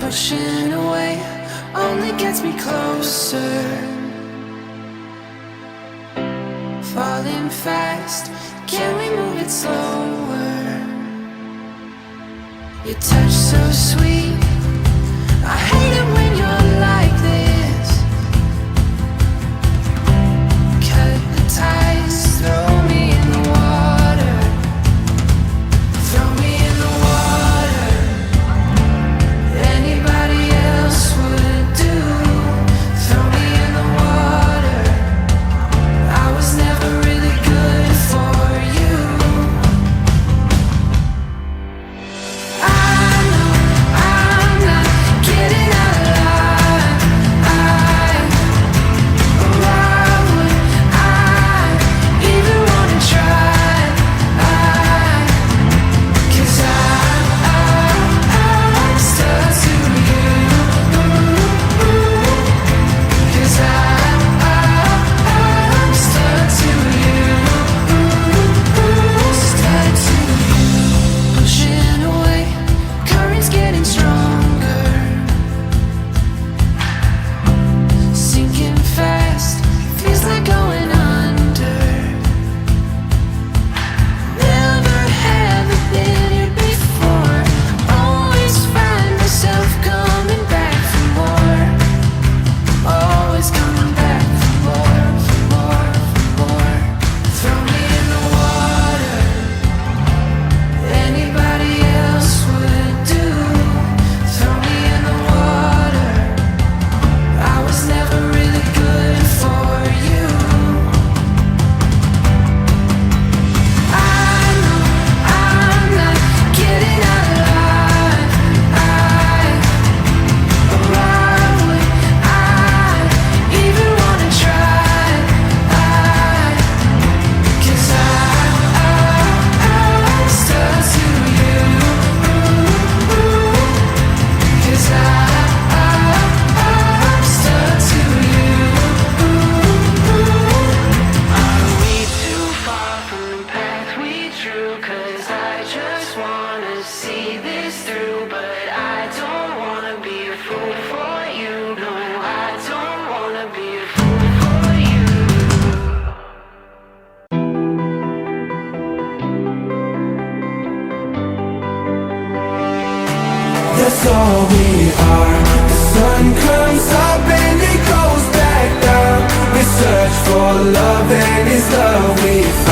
Pushing away only gets me closer. Falling fast, can we move it slower? Your touch so sweet, I hate it when you're like this. Cut the ties, throw me in the water. Throw me in the water. Anybody else would do. Throw me in the water. I was never really good for you. I know I'm not getting out alive. Why would I even wanna try? 'Cause I'm stuck to you. 'Cause I'm stuck to you. Stuck to you. Pushing away, current's getting stronger. Sinking fast, feels like going under. Never have been here before. Always find myself coming back for more. Always coming back for more, for more, for more. Throw me in the water. Anybody else would do. Throw me in the water. I was never really good for you. I know I'm not getting out alive. Why would I even wanna try? 'Cause I'm stuck to you. 'Cause I'm stuck to you. Are we too far from the path we drew? 'Cause I just wanna see this through. But I don't wanna be a fool for you. No, I don't wanna be a fool for you. That's all we are. The sun comes up and it goes back down. We search for love and it's love we find.